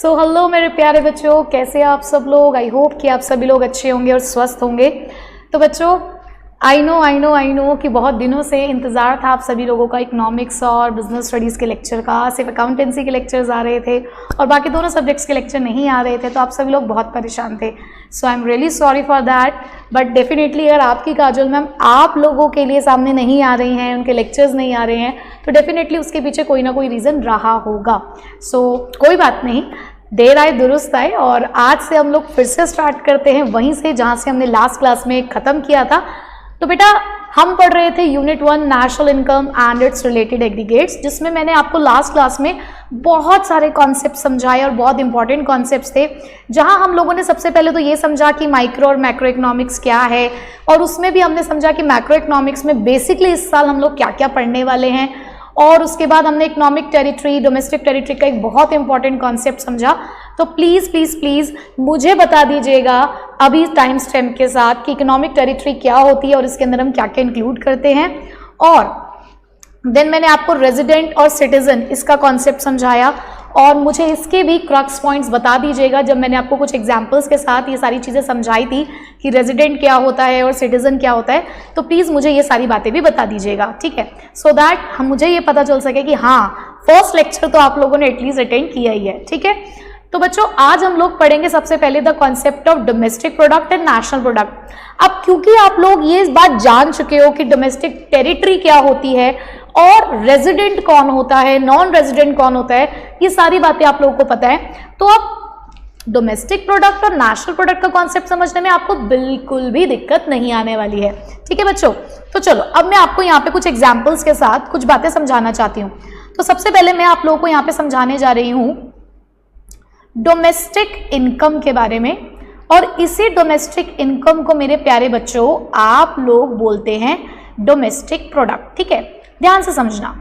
So hello मेरे प्यारे बच्चों, कैसे आप सब लोग। आई होप कि आप सभी लोग अच्छे होंगे और स्वस्थ होंगे। तो बच्चों आई नो कि बहुत दिनों से इंतज़ार था आप सभी लोगों का इकोनॉमिक्स और बिजनेस स्टडीज़ के लेक्चर का। सिर्फ अकाउंटेंसी के लेक्चर्स आ रहे थे और बाकी दोनों सब्जेक्ट्स के लेक्चर नहीं आ रहे थे, तो आप सभी लोग बहुत परेशान थे। So I am really sorry for that, but definitely अगर आपकी काजल मैम आप लोगों के लिए सामने नहीं आ रही हैं, उनके लेक्चर्स नहीं आ रहे हैं, तो डेफिनेटली उसके पीछे कोई ना कोई रीज़न रहा होगा। सो कोई बात नहीं, देर आए दुरुस्त आए। और आज से हम लोग फिर से स्टार्ट करते हैं वहीं से जहाँ से हमने लास्ट क्लास में ख़त्म किया था। तो बेटा हम पढ़ रहे थे unit 1 national income and it's related aggregates, जिसमें मैंने आपको लास्ट क्लास में बहुत सारे कॉन्सेप्ट समझाए और बहुत इंपॉर्टेंट कॉन्सेप्ट्स थे। जहां हम लोगों ने सबसे पहले तो ये समझा कि माइक्रो और मैक्रो इकोनॉमिक्स क्या है, और उसमें भी हमने समझा कि मैक्रो इकोनॉमिक्स में बेसिकली इस साल हम लोग क्या क्या पढ़ने वाले हैं। और उसके बाद हमने इकोनॉमिक टेरिटरी, डोमेस्टिक टेरिटरी का एक बहुत इंपॉर्टेंट कॉन्सेप्ट समझा। तो प्लीज़ प्लीज़ प्लीज़ मुझे बता दीजिएगा अभी टाइम स्टैम्प के साथ कि इकोनॉमिक टेरिटरी क्या होती है और इसके अंदर हम क्या क्या इंक्लूड करते हैं। और देन मैंने आपको रेजिडेंट और सिटीजन इसका कॉन्सेप्ट समझाया, और मुझे इसके भी क्रक्स पॉइंट्स बता दीजिएगा जब मैंने आपको कुछ एग्जांपल्स के साथ ये सारी चीज़ें समझाई थी कि रेजिडेंट क्या होता है और सिटीजन क्या होता है। तो प्लीज़ मुझे ये सारी बातें भी बता दीजिएगा, ठीक है, सो दैट मुझे ये पता चल सके कि हाँ फर्स्ट लेक्चर तो आप लोगों ने एटलीस्ट अटेंड किया ही है, ठीक है। तो बच्चों आज हम लोग पढ़ेंगे सबसे पहले the concept of domestic product and national product. अब क्योंकि आप लोग ये बात जान चुके हो कि डोमेस्टिक टेरिटरी क्या होती है और रेजिडेंट कौन होता है, नॉन रेजिडेंट कौन होता है, ये सारी बातें आप लोगों को पता है, तो अब डोमेस्टिक प्रोडक्ट और नेशनल प्रोडक्ट का कॉन्सेप्ट समझने में आपको बिल्कुल भी दिक्कत नहीं आने वाली है, ठीक है बच्चों। तो चलो अब मैं आपको यहाँ पे कुछ एग्जाम्पल्स के साथ कुछ बातें समझाना चाहती हूँ। तो सबसे पहले मैं आप लोगों को यहाँ पे समझाने जा रही हूँ डोमेस्टिक इनकम के बारे में, और इसी डोमेस्टिक इनकम को मेरे प्यारे बच्चों आप लोग बोलते हैं डोमेस्टिक प्रोडक्ट, ठीक है। ध्यान से समझना,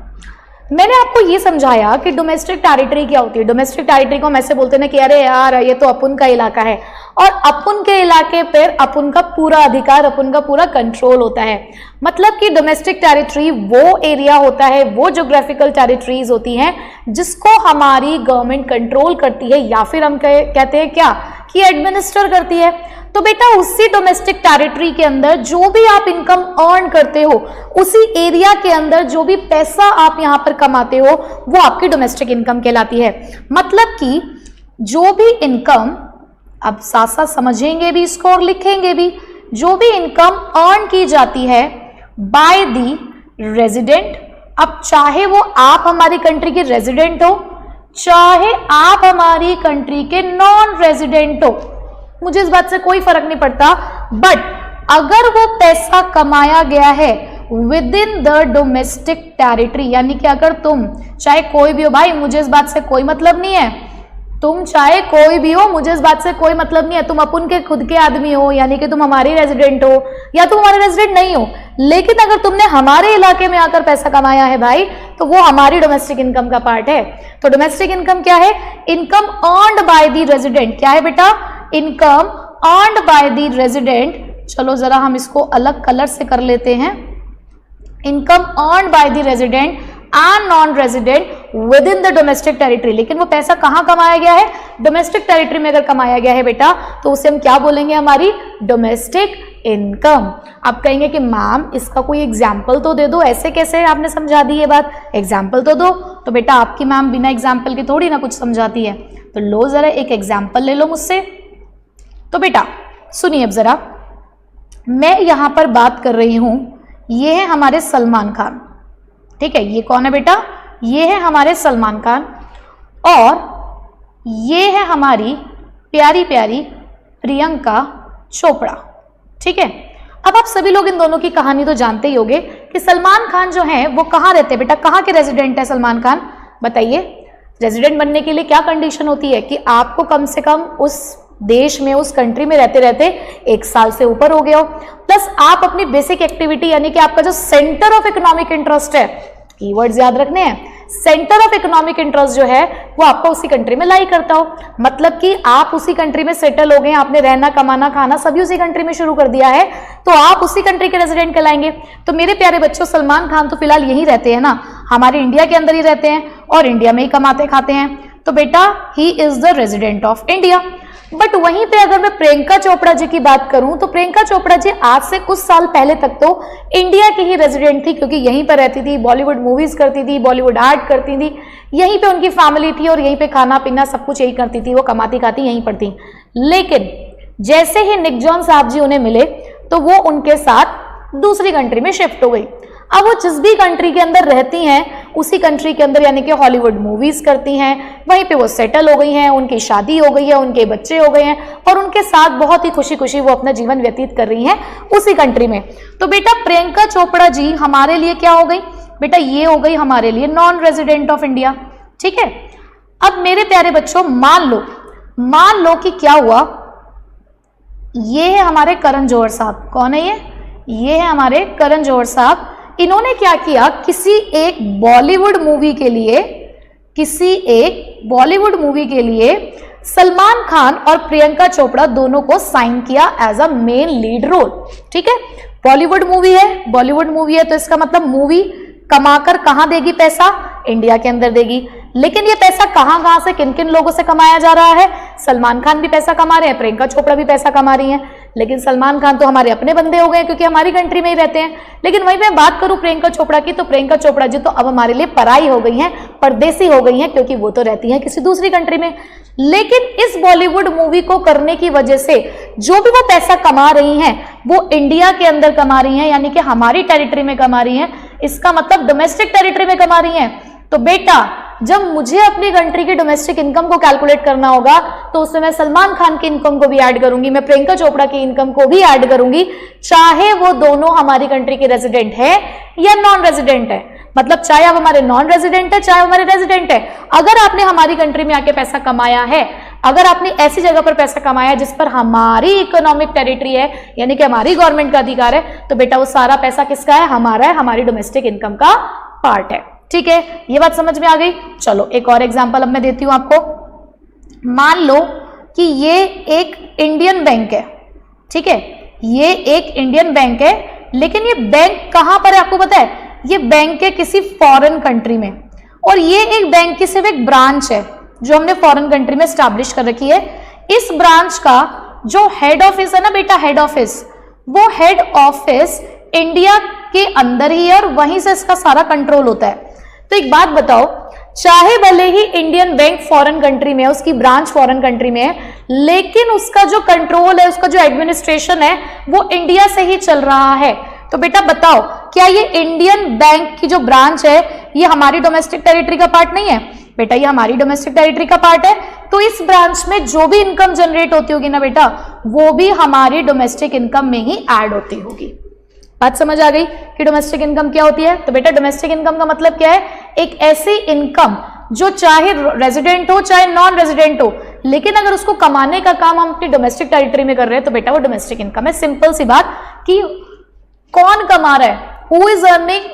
मैंने आपको ये समझाया कि डोमेस्टिक टेरिटरी क्या होती है। डोमेस्टिक टेरिटरी को हम ऐसे बोलते हैं ना कि अरे यार ये तो अपन का इलाका है, और अपन के इलाके पर अपन का पूरा अधिकार, अपन का पूरा कंट्रोल होता है। मतलब कि डोमेस्टिक टेरिटरी वो एरिया होता है, वो ज्योग्राफिकल टेरिटरीज होती हैं जिसको हमारी गवर्नमेंट कंट्रोल करती है, या फिर हम कहते हैं क्या कि एडमिनिस्टर करती है। तो बेटा उसी डोमेस्टिक टेरिटरी के अंदर जो भी आप इनकम अर्न करते हो, उसी एरिया के अंदर जो भी पैसा आप यहाँ पर कमाते हो, वो आपकी डोमेस्टिक इनकम कहलाती है। मतलब कि जो भी इनकम, अब साथ साथ समझेंगे भी इसको और लिखेंगे भी, जो भी इनकम अर्न की जाती है बाय दी रेजिडेंट, अब चाहे वो आप हमारी कंट्री के रेजिडेंट हो, चाहे आप हमारी कंट्री के नॉन रेजिडेंट हो, मुझे इस बात से कोई फर्क नहीं पड़ता, बट अगर वो पैसा कमाया गया है with in the domestic territory, यानी कि अगर तुम चाहे कोई भी हो, भाई मुझे इस बात से कोई मतलब नहीं है, तुम चाहे कोई भी हो, मुझे इस बात से कोई मतलब नहीं है, तुम अपन के खुद के आदमी हो, यानी कि तुम हमारे रेजिडेंट हो या तुम हमारे रेजिडेंट नहीं हो, लेकिन अगर तुमने हमारे इलाके में आकर पैसा कमाया है भाई, तो वो हमारी डोमेस्टिक इनकम का पार्ट है। तो डोमेस्टिक इनकम क्या है? Income earned by the resident. क्या है बेटा? Income earned by the resident. चलो जरा हम इसको अलग कलर से कर लेते हैं। Income earned by the resident and non resident with in the domestic territory. लेकिन वो पैसा कहाँ कमाया गया है? डोमेस्टिक टेरिटरी में अगर कमाया गया है बेटा, तो उसे हम क्या बोलेंगे? हमारी डोमेस्टिक इनकम। आप कहेंगे कि मैम इसका कोई एग्जाम्पल तो दे दो, ऐसे कैसे आपने समझा दी ये बात, एग्जाम्पल तो दो। तो बेटा आपकी मैम बिना एग्जाम्पल के थोड़ी ना कुछ समझाती है, तो लो जरा एक एग्जाम्पल ले लो मुझसे। तो बेटा सुनिए अब जरा, मैं यहां पर बात कर रही हूं, ये है हमारे सलमान खान, ठीक है। ये कौन है बेटा? ये है हमारे सलमान खान, और ये है हमारी प्यारी प्यारी प्रियंका चोपड़ा, ठीक है। अब आप सभी लोग इन दोनों की कहानी तो जानते ही होंगे कि सलमान खान जो है वो कहाँ रहते हैं बेटा, कहाँ के रेजिडेंट है सलमान खान? बताइए, रेजिडेंट बनने के लिए क्या कंडीशन होती है कि आपको कम से कम उस देश में, उस कंट्री में रहते रहते 1 साल से ऊपर हो गया हो, प्लस आप अपनी बेसिक एक्टिविटी यानी कि आपका जो सेंटर ऑफ इकोनॉमिक इंटरेस्ट है, कीवर्ड्स याद रखने हैं, सेंटर ऑफ इकोनॉमिक इंटरेस्ट जो है वो आपका उसी कंट्री में लाई करता हो। मतलब कि आप उसी कंट्री में सेटल हो गए, आपने रहना, कमाना, खाना सभी उसी कंट्री में शुरू कर दिया है, तो आप उसी कंट्री के रेजिडेंट कहलाएंगे। तो मेरे प्यारे बच्चों, सलमान खान तो फिलहाल यहीं रहते हैं ना, हमारे इंडिया के अंदर ही रहते हैं और इंडिया में ही कमाते खाते हैं। तो बेटा he is the resident of India. But वहीं पे अगर मैं प्रियंका चोपड़ा जी की बात करूं तो प्रियंका चोपड़ा जी आज से कुछ साल पहले तक तो इंडिया की ही रेजिडेंट थी, क्योंकि यहीं पर रहती थी, बॉलीवुड मूवीज करती थी, बॉलीवुड आर्ट करती थी, यहीं पे उनकी फैमिली थी और यहीं पे खाना पीना सब कुछ यही करती थी, वो कमाती खाती यहीं पर थी। लेकिन जैसे ही निक जॉन साहब जी उन्हें मिले तो वो उनके साथ दूसरी कंट्री में शिफ्ट हो गई। अब वो जिस भी कंट्री के अंदर रहती हैं उसी कंट्री के अंदर यानी कि हॉलीवुड मूवीज करती हैं, वहीं पे वो सेटल हो गई हैं, उनकी शादी हो गई है, उनके बच्चे हो गए हैं और उनके साथ बहुत ही खुशी खुशी वो अपना जीवन व्यतीत कर रही हैं उसी कंट्री में। तो बेटा प्रियंका चोपड़ा जी हमारे लिए क्या हो गई? बेटा ये हो गई हमारे लिए नॉन रेजिडेंट ऑफ इंडिया। ठीक है, अब मेरे प्यारे बच्चों मान लो कि क्या हुआ, ये है हमारे करण जौहर साहब। कौन है ये है हमारे करण जौहर साहब। इन्होंने क्या किया, किसी एक बॉलीवुड मूवी के लिए सलमान खान और प्रियंका चोपड़ा दोनों को साइन किया as a main lead role. ठीक है, बॉलीवुड मूवी है तो इसका मतलब मूवी कमाकर कहां देगी पैसा? इंडिया के अंदर देगी। लेकिन ये पैसा कहां से किन किन लोगों से कमाया जा रहा है? सलमान खान भी पैसा कमा रहे हैं, प्रियंका चोपड़ा भी पैसा कमा रही हैं। लेकिन सलमान खान तो हमारे अपने बंदे हो गए क्योंकि हमारी कंट्री में ही रहते हैं। लेकिन वहीं मैं बात करूं प्रियंका चोपड़ा की, तो प्रियंका चोपड़ा जी तो अब हमारे लिए पराई हो गई हैं, परदेसी हो गई हैं, क्योंकि वो तो रहती हैं किसी दूसरी कंट्री में। लेकिन इस बॉलीवुड मूवी को करने की वजह से जो भी वो पैसा कमा रही हैं वो इंडिया के अंदर कमा रही हैं, यानी कि हमारी टेरिटरी में कमा रही हैं। इसका मतलब डोमेस्टिक टेरिटरी में कमा रही हैं। तो बेटा जब मुझे अपनी कंट्री की डोमेस्टिक इनकम को कैलकुलेट करना होगा तो उसमें मैं सलमान खान की इनकम को भी ऐड करूंगी, मैं प्रियंका चोपड़ा की इनकम को भी ऐड करूंगी, चाहे वो दोनों हमारी कंट्री के रेजिडेंट है या नॉन रेजिडेंट है। मतलब चाहे आप हमारे नॉन रेजिडेंट है चाहे हमारे रेजिडेंट है, अगर आपने हमारी कंट्री में आके पैसा कमाया है, अगर आपने ऐसी जगह पर पैसा कमाया जिस पर हमारी इकोनॉमिक टेरिटरी है यानी कि हमारी गवर्नमेंट का अधिकार है, तो बेटा वो सारा पैसा किसका है? हमारा है, हमारी डोमेस्टिक इनकम का पार्ट है। ठीक है, ये बात समझ में आ गई। चलो एक और एग्जांपल अब मैं देती हूं आपको। मान लो कि ये एक इंडियन बैंक है। ठीक है, ये एक इंडियन बैंक है, लेकिन ये बैंक कहां पर है आपको पता है? ये बैंक है किसी फॉरेन कंट्री में, और ये एक बैंक की सिर्फ एक ब्रांच है जो हमने फॉरेन कंट्री में स्टैब्लिश कर रखी है। इस ब्रांच का जो हेड ऑफिस है ना बेटा, हेड ऑफिस, वो हेड ऑफिस इंडिया के अंदर ही है और वहीं से इसका सारा कंट्रोल होता है। तो एक बात बताओ, चाहे भले ही इंडियन बैंक फॉरेन कंट्री में है, उसकी ब्रांच फॉरेन कंट्री में है, लेकिन उसका जो कंट्रोल है, उसका जो एडमिनिस्ट्रेशन है वो इंडिया से ही चल रहा है। तो बेटा बताओ, क्या ये इंडियन बैंक की जो ब्रांच है ये हमारी डोमेस्टिक टेरिटरी का पार्ट नहीं है? बेटा ये हमारी डोमेस्टिक टेरिटरी का पार्ट है। तो इस ब्रांच में जो भी इनकम जनरेट होती होगी ना बेटा, वो भी हमारी डोमेस्टिक इनकम में ही ऐड होती होगी। बात समझ आ गई कि डोमेस्टिक इनकम क्या होती है? तो बेटा डोमेस्टिक इनकम का मतलब क्या है? एक ऐसी इनकम जो चाहे रेजिडेंट हो चाहे नॉन रेजिडेंट हो, लेकिन अगर उसको कमाने का काम हम अपनी डोमेस्टिक टेरिटरी में कर रहे हैं तो बेटा वो डोमेस्टिक इनकम है। सिंपल सी बात कि कौन कमा रहा है, who is earning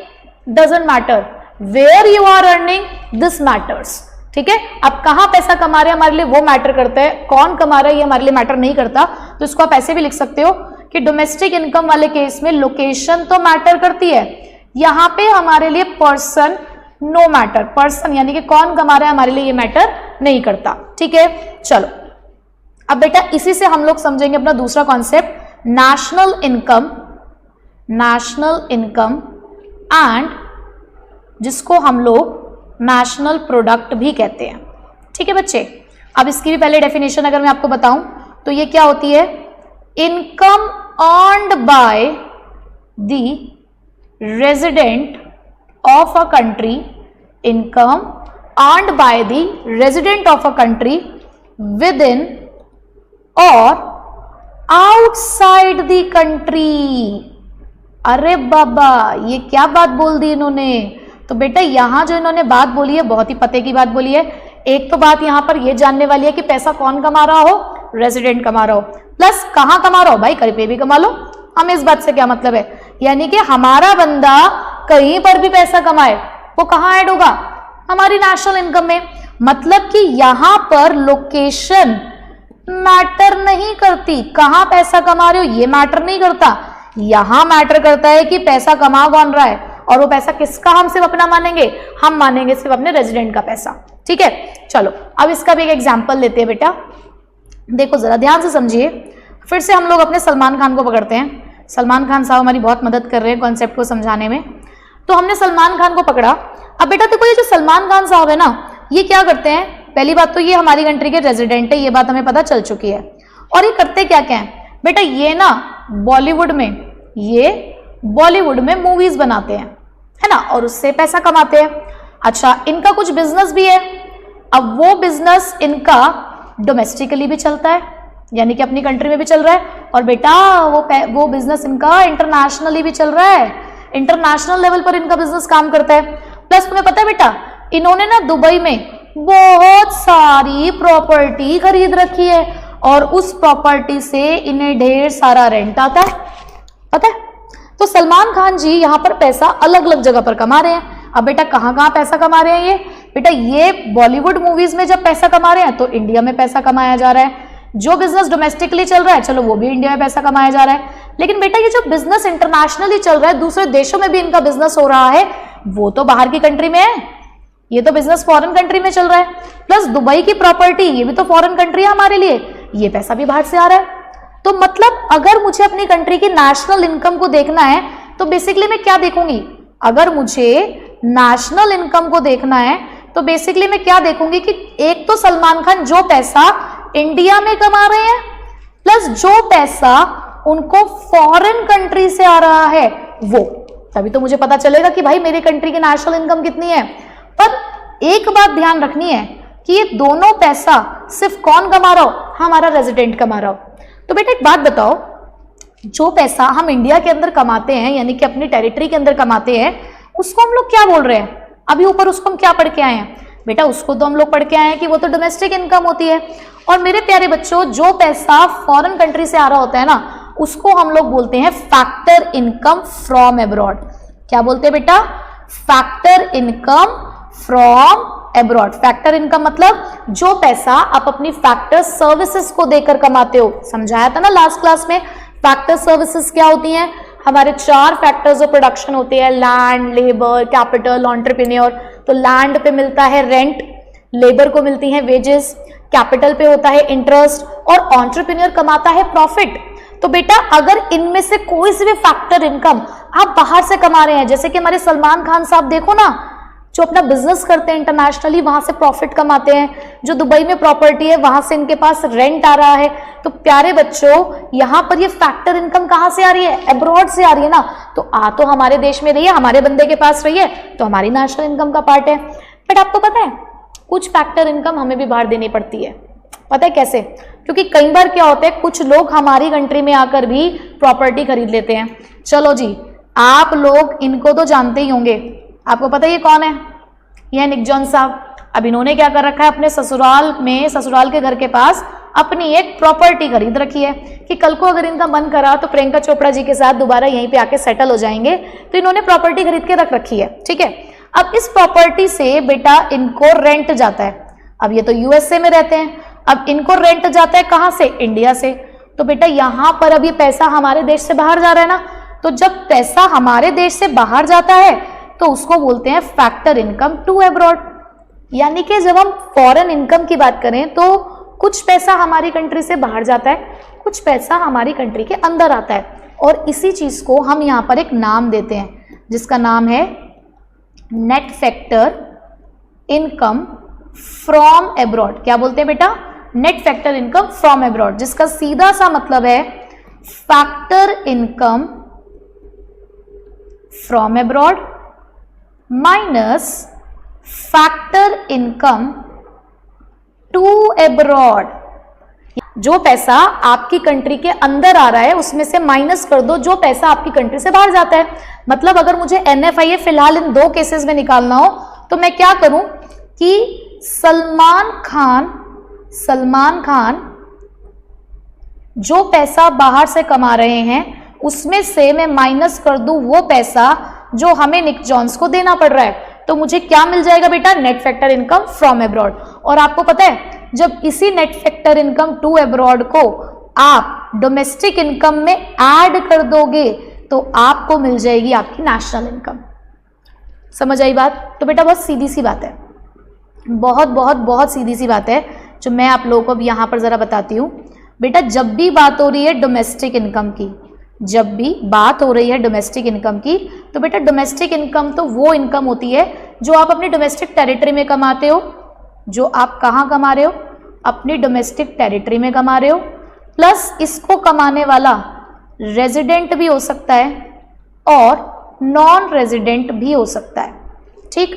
doesn't matter, where you are earning this matters. ठीक है, अब कहां पैसा कमा रहे हैं हमारे लिए वो मैटर करता है, कौन कमा रहा है ये हमारे लिए मैटर नहीं करता। तो इसको आप ऐसे भी लिख सकते हो कि डोमेस्टिक इनकम वाले केस में लोकेशन तो मैटर करती है, यहां पे हमारे लिए पर्सन नो मैटर, पर्सन यानी कि कौन कमा रहा है हमारे लिए ये मैटर नहीं करता। ठीक है, चलो अब बेटा इसी से हम लोग समझेंगे अपना दूसरा कॉन्सेप्ट, नेशनल इनकम एंड जिसको हम लोग नेशनल प्रोडक्ट भी कहते हैं। ठीक है बच्चे, अब इसकी भी पहले डेफिनेशन अगर मैं आपको बताऊं तो ये क्या होती है? Income earned by the resident of a country, income earned by the resident of a country within or outside the country। अरे बाबा ये क्या बात बोल दी इन्होंने। तो बेटा यहां जो इन्होंने बात बोली है बहुत ही पते की बात बोली है। एक तो बात यहां पर ये जानने वाली है कि पैसा कौन कमा रहा हो, रेजिडेंट कमा रहा हो, प्लस कहां कमा रहा हो, भाई कहीं पे भी कमा लो, हमें इस बात से क्या मतलब है। यानी कि हमारा बंदा कहीं पर भी पैसा कमाए वो कहां ऐड होगा? हमारी नेशनल इनकम में। मतलब कि यहां पर लोकेशन मैटर नहीं करती, कहां पैसा कमा रहे हो ये मैटर नहीं करता, यहां मैटर करता है कि पैसा कमा कौन रहा है, और वो पैसा किसका हम सिर्फ अपना मानेंगे? हम मानेंगे सिर्फ अपने रेजिडेंट का पैसा। ठीक है, चलो अब इसका भी एक एग्जाम्पल लेते हैं बेटा। देखो जरा ध्यान से समझिए, फिर से हम लोग अपने सलमान खान को पकड़ते हैं। सलमान खान साहब हमारी बहुत मदद कर रहे हैं कॉन्सेप्ट को समझाने में। तो हमने सलमान खान को पकड़ा। अब बेटा देखो, ये जो सलमान खान साहब है ना, ये क्या करते हैं, पहली बात तो ये हमारी कंट्री के रेजिडेंट है, ये बात हमें पता चल चुकी है। और ये करते क्या क्या है बेटा, ये ना बॉलीवुड में मूवीज बनाते हैं, है ना, और उससे पैसा कमाते हैं। अच्छा, इनका कुछ बिजनेस भी है। अब वो बिजनेस इनका डोमेस्टिकली भी चलता है, यानी कि अपनी कंट्री में भी चल रहा है, और बेटा वो बिजनेस इनका इंटरनेशनली भी चल रहा है, इंटरनेशनल लेवल पर इनका बिजनेस काम करता है। प्लस तुम्हें पता है बेटा, इन्होंने ना दुबई में बहुत सारी प्रॉपर्टी खरीद रखी है, और उस प्रॉपर्टी से इन्हें ढेर सारा रेंट आता है, पता है। तो सलमान खान जी यहाँ पर पैसा अलग अलग जगह पर कमा रहे हैं। अब बेटा कहाँ कहाँ पैसा कमा रहे हैं ये बेटा, ये बॉलीवुड मूवीज में जब पैसा कमा रहे हैं तो इंडिया में पैसा कमाया जा रहा है। जो बिजनेस डोमेस्टिकली चल रहा है, चलो वो भी इंडिया में पैसा कमाया जा रहा है। लेकिन बेटा ये जो बिजनेस इंटरनेशनली चल रहा है, दूसरे देशों में भी इनका बिजनेस हो रहा है, वो तो बाहर की कंट्री में है, ये तो बिजनेस फॉरेन कंट्री में चल रहा है। प्लस दुबई की प्रॉपर्टी, ये भी तो फॉरेन कंट्री है हमारे लिए, ये पैसा भी बाहर से आ रहा है। तो मतलब अगर मुझे अपनी कंट्री की नेशनल इनकम को देखना है तो बेसिकली मैं क्या देखूंगी, अगर मुझे नेशनल इनकम को देखना है तो बेसिकली मैं क्या देखूंगी कि एक तो सलमान खान जो पैसा इंडिया में कमा रहे हैं, प्लस जो पैसा उनको फॉरेन कंट्री से आ रहा है, वो तभी तो मुझे पता चलेगा कि भाई मेरी कंट्री की नेशनल इनकम कितनी है। पर एक बात ध्यान रखनी है कि ये दोनों पैसा सिर्फ कौन कमा रहा हो, हमारा रेजिडेंट कमा रहा हो। तो बेटा एक बात बताओ, जो पैसा हम इंडिया के अंदर कमाते हैं, यानी कि अपनी टेरिटरी के अंदर कमाते हैं, उसको हम लोग क्या बोल रहे हैं, अभी ऊपर उसको हम क्या पढ़ के आए हैं बेटा, उसको तो हम लोग पढ़ के आए हैं कि वो तो डोमेस्टिक इनकम होती है। और मेरे प्यारे बच्चों, जो पैसा फॉरेन कंट्री से आ रहा होता है ना, उसको हम लोग बोलते हैं फैक्टर इनकम फ्रॉम अब्रॉड। क्या बोलते हैं बेटा, factor income from abroad. Factor income मतलब जो पैसा आप अपनी फैक्टर सर्विसेज को देकर कमाते हो। समझाया था ना लास्ट क्लास में, फैक्टर सर्विसेज क्या होती हैं, हमारे 4 फैक्टर्स ऑफ प्रोडक्शन होते हैं, लैंड, लेबर, कैपिटल, एंटरप्रेन्योर। तो लैंड पे मिलता है रेंट, लेबर को मिलती है वेजेस, कैपिटल पे होता है इंटरेस्ट, और एंटरप्रेन्योर कमाता है प्रॉफिट। तो बेटा अगर इनमें से कोई सी भी फैक्टर इनकम आप बाहर से कमा रहे हैं, जैसे कि हमारे सलमान खान साहब देखो ना, जो अपना बिजनेस करते हैं इंटरनेशनली, वहां से प्रॉफिट कमाते हैं, जो दुबई में प्रॉपर्टी है वहां से इनके पास रेंट आ रहा है। तो प्यारे बच्चों, यहाँ पर ये फैक्टर इनकम कहाँ से आ रही है, अब्रॉड से आ रही है ना। तो आ तो हमारे देश में रही है, हमारे बंदे के पास रही है, तो हमारी नेशनल इनकम का पार्ट है। बट आपको पता है कुछ फैक्टर इनकम हमें भी बाहर देनी पड़ती है, पता है कैसे, क्योंकि कई बार क्या होता है, कुछ लोग हमारी कंट्री में आकर भी प्रॉपर्टी खरीद लेते हैं। चलो जी, आप लोग इनको तो जानते ही होंगे, आपको पता है ये कौन है, ये निक जॉन साहब। अब इन्होंने क्या कर रखा है, अपने ससुराल के घर के पास अपनी एक प्रॉपर्टी खरीद रखी है कि कल को अगर इनका मन करा तो प्रियंका चोपड़ा जी के साथ दोबारा यहीं पे आके सेटल हो जाएंगे। तो इन्होंने प्रॉपर्टी खरीद के रख रखी है, ठीक है। अब इस प्रॉपर्टी से बेटा इनको रेंट जाता है। अब ये तो यूएसए में रहते हैं, अब इनको रेंट जाता है कहाँ से, इंडिया से। तो बेटा यहाँ पर अब ये पैसा हमारे देश से बाहर जा रहा है ना, तो जब पैसा हमारे देश से बाहर जाता है तो उसको बोलते हैं फैक्टर इनकम टू अब्रॉड। यानी कि जब हम फॉरेन इनकम की बात करें तो कुछ पैसा हमारी कंट्री से बाहर जाता है, कुछ पैसा हमारी कंट्री के अंदर आता है, और इसी चीज को हम यहाँ पर एक नाम देते हैं जिसका नाम है net factor income from abroad. क्या बोलते हैं बेटा, net factor income from abroad, जिसका सीधा सा मतलब है factor income from abroad minus factor income to abroad. जो पैसा आपकी कंट्री के अंदर आ रहा है उसमें से माइनस कर दो जो पैसा आपकी कंट्री से बाहर जाता है। मतलब अगर मुझे NFIA फिलहाल इन 2 केसेस में निकालना हो तो मैं क्या करूं कि सलमान खान जो पैसा बाहर से कमा रहे हैं उसमें से मैं माइनस कर दूं वो पैसा जो हमें निक जॉन्स को देना पड़ रहा है, तो मुझे क्या मिल जाएगा बेटा, net factor income from abroad. और आपको पता है जब इसी net factor income to abroad को आप डोमेस्टिक इनकम में ऐड कर दोगे तो आपको मिल जाएगी आपकी नेशनल इनकम। समझ आई बात? तो बेटा बहुत सीधी सी बात है। बहुत बहुत बहुत सीधी सी बात है जो मैं आप लोगों को अब यहाँ पर ज़रा बताती हूँ। बेटा जब भी बात हो रही है डोमेस्टिक इनकम की, जब भी बात हो रही है डोमेस्टिक इनकम की, तो बेटा डोमेस्टिक इनकम तो वो इनकम होती है जो आप अपनी डोमेस्टिक टेरिटरी में कमाते हो, जो आप कहाँ कमा रहे हो, अपनी डोमेस्टिक टेरिटरी में कमा रहे हो, प्लस इसको कमाने वाला रेजिडेंट भी हो सकता है और नॉन रेजिडेंट भी हो सकता है, ठीक।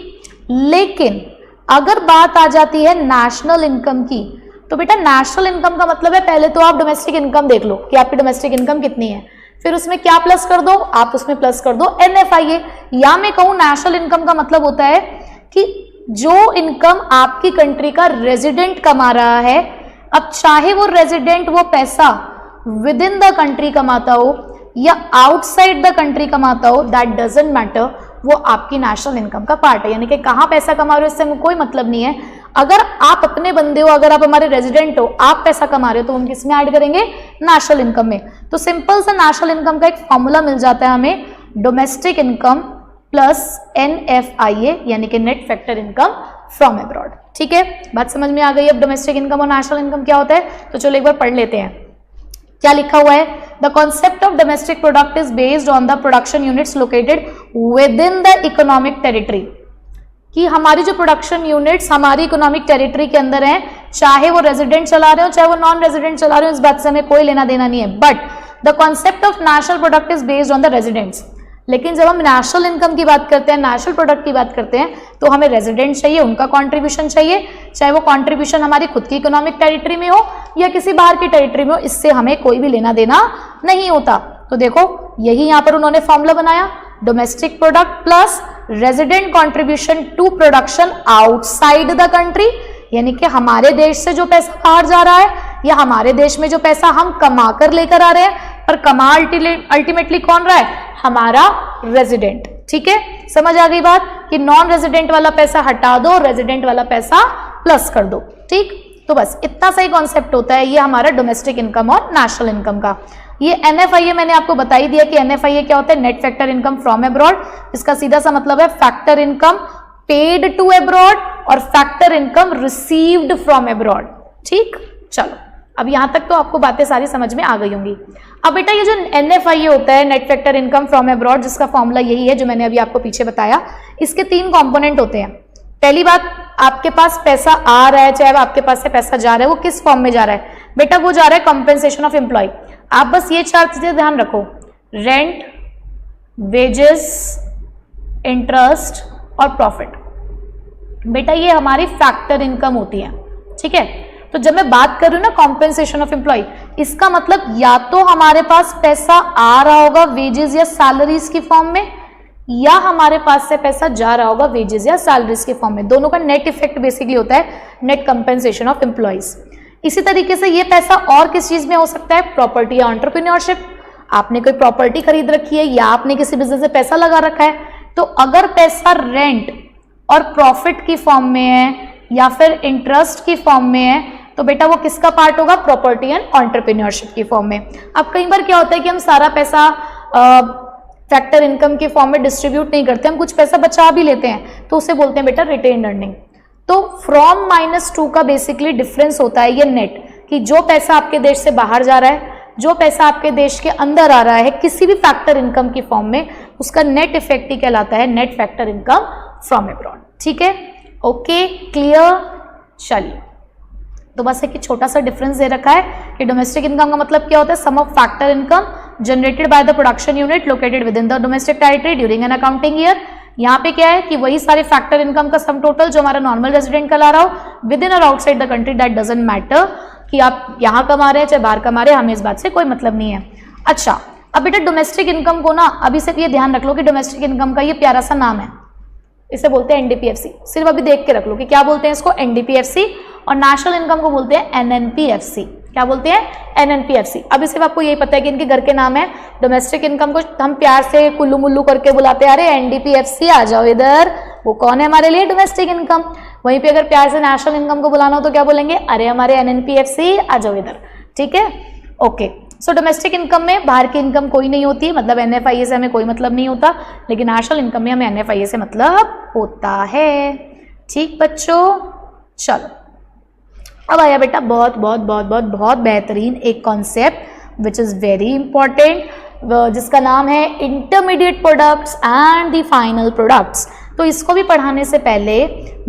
लेकिन अगर बात आ जाती है नेशनल इनकम की, तो बेटा नेशनल इनकम का मतलब है पहले तो आप डोमेस्टिक इनकम देख लो कि आपकी डोमेस्टिक इनकम कितनी है, फिर उसमें क्या प्लस कर दो, आप उसमें प्लस कर दो NFIA। या मैं कहूँ नेशनल इनकम का मतलब होता है कि जो इनकम आपकी कंट्री का रेजिडेंट कमा रहा है, अब चाहे वो रेजिडेंट वो पैसा विद इन द कंट्री कमाता हो या आउटसाइड द कंट्री कमाता हो, दैट डजंट मैटर, वो आपकी नेशनल इनकम का पार्ट है। यानी कि कहाँ पैसा कमा रहे हो इससे कोई मतलब नहीं है। अगर आप अपने बंदे हो, अगर आप हमारे रेजिडेंट हो, आप पैसा कमा रहे हो, तो हम किस में ऐड करेंगे, नेशनल इनकम में। तो सिंपल सा नेशनल इनकम का एक फॉर्मूला मिल जाता है हमें, डोमेस्टिक इनकम प्लस NFIA यानी कि net factor income from abroad. ठीक है, बात समझ में आ गई अब डोमेस्टिक इनकम और नेशनल इनकम क्या होता है। तो चलो एक बार पढ़ लेते हैं क्या लिखा हुआ है। The concept of domestic product is based on the production units located within the economic territory, कि हमारी जो प्रोडक्शन यूनिट्स हमारी इकोनॉमिक टेरिटरी के अंदर हैं, चाहे वो रेजिडेंट चला रहे हो चाहे वो नॉन रेजिडेंट चला रहे हो, इस बात से हमें कोई लेना देना नहीं है। But the concept of national product is based on the residents. लेकिन जब हम नेशनल इनकम की बात करते हैं, नेशनल प्रोडक्ट की बात करते हैं, तो हमें रेजिडेंट चाहिए, उनका कंट्रीब्यूशन चाहिए, चाहे वो कंट्रीब्यूशन हमारी खुद की इकोनॉमिक टेरिटरी में हो या किसी बाहर की टेरिटरी में हो, इससे हमें कोई भी लेना देना नहीं होता। तो देखो यही यहाँ पर उन्होंने फॉर्मूला बनाया, domestic product plus resident contribution to production outside the country, यानी कि हमारे देश से जो पैसा बाहर जा रहा है या हमारे देश में जो पैसा हम कमा कर लेकर आ रहे हैं, पर कमा अल्टीमेटली कौन रहा है, हमारा रेजिडेंट। ठीक है, समझ आ गई बात कि नॉन रेजिडेंट वाला पैसा हटा दो, रेजिडेंट वाला पैसा प्लस कर दो। ठीक, तो बस इतना सही कॉन्सेप्ट होता है ये हमारा डोमेस्टिक इनकम और नेशनल इनकम का। ये NFIA मैंने आपको बता ही दिया कि NFIA क्या होता है, net factor income from abroad. इसका सीधा सा मतलब है factor income paid to abroad और factor income received from abroad. ठीक, चलो अब यहां तक तो आपको बातें सारी समझ में आ गई होंगी। अब बेटा ये जो NFIA होता है, net factor income from abroad, जिसका फॉर्मूला यही है जो मैंने अभी आपको पीछे बताया, इसके 3 कंपोनेंट होते हैं। पहली बात, आपके पास पैसा आ रहा है चाहे आपके पास से पैसा जा रहा है, वो किस फॉर्म में जा रहा है, बेटा वो जा रहा है कंपेंसेशन ऑफ एम्प्लॉय। आप बस ये 4 चीजें ध्यान रखो, रेंट, वेजेस, इंटरेस्ट और प्रॉफिट। बेटा ये हमारी फैक्टर इनकम होती है। ठीक है, तो जब मैं बात कर रही हूँ ना कॉम्पेंसेशन ऑफ एम्प्लॉय, इसका मतलब या तो हमारे पास पैसा आ रहा होगा वेजेस या सैलरीज की फॉर्म में, या हमारे पास से पैसा जा रहा होगा वेजेस या सैलरीज के फॉर्म में। दोनों का नेट इफेक्ट बेसिकली होता है नेट कंपेंसेशन ऑफ एम्प्लॉयज। इसी तरीके से ये पैसा और किस चीज में हो सकता है, प्रॉपर्टी या एंटरप्रेन्योरशिप। आपने कोई प्रॉपर्टी खरीद रखी है या आपने किसी बिजनेस में पैसा लगा रखा है, तो अगर पैसा रेंट और प्रॉफिट की फॉर्म में है या फिर इंटरेस्ट की फॉर्म में है, तो बेटा वो किसका पार्ट होगा, प्रॉपर्टी एंड एंटरप्रेन्योरशिप की फॉर्म में। अब कई बार क्या होता है कि हम सारा पैसा फैक्टर इनकम के फॉर्म में डिस्ट्रीब्यूट नहीं करते, हम कुछ पैसा बचा भी लेते हैं, तो उसे बोलते हैं बेटा रिटेन्ड अर्निंग। तो फ्रॉम -2 का बेसिकली डिफरेंस होता है ये नेट, कि जो पैसा आपके देश से बाहर जा रहा है, जो पैसा आपके देश के अंदर आ रहा है किसी भी फैक्टर इनकम की फॉर्म में, उसका नेट इफेक्ट ही कहलाता है net factor income from abroad. ठीक है, ओके, क्लियर। चलिए, तो बस एक छोटा सा डिफरेंस दे रखा है कि डोमेस्टिक इनकम का मतलब क्या होता है, sum of factor income generated by the production unit located within the domestic territory during an accounting year. यहाँ पे क्या है कि वही सारे फैक्टर इनकम का सम टोटल जो हमारा नॉर्मल रेजिडेंट का ला रहा हो विद इन और outside the country, that doesn't matter कि आप यहाँ कमा रहे हैं चाहे बाहर कमा रहे हैं, हमें इस बात से कोई मतलब नहीं है। अच्छा, अब बेटा डोमेस्टिक इनकम को ना अभी से ये ध्यान रख लो कि डोमेस्टिक इनकम का ये प्यारा सा नाम है, इसे बोलते हैं NDPFC। सिर्फ अभी देख के रख लो कि क्या बोलते हैं इसको, NDPFC, और नेशनल इनकम को बोलते हैं NNPFC। क्या बोलते हैं, NNPFC। अभी सिर्फ आपको यही पता है कि इनके घर के नाम है। डोमेस्टिक इनकम को हम प्यार से कुल्लू मुल्लू करके बुलाते हैं, अरे NDPFC आ जाओ इधर, वो कौन है हमारे लिए, डोमेस्टिक इनकम। वहीं पे अगर प्यार से नेशनल इनकम को बुलाना हो तो क्या बोलेंगे, अरे हमारे NNPFC आ जाओ इधर। ठीक है, ओके। सो डोमेस्टिक इनकम में बाहर की इनकम कोई नहीं होती, मतलब NFIA से हमें कोई मतलब नहीं होता, लेकिन नेशनल इनकम में हमें NFIA से मतलब होता है। ठीक बच्चों, चलो अब आया बेटा बहुत बहुत बहुत बहुत बहुत बेहतरीन एक concept which is very important, जिसका नाम है intermediate products and the final products. तो इसको भी पढ़ाने से पहले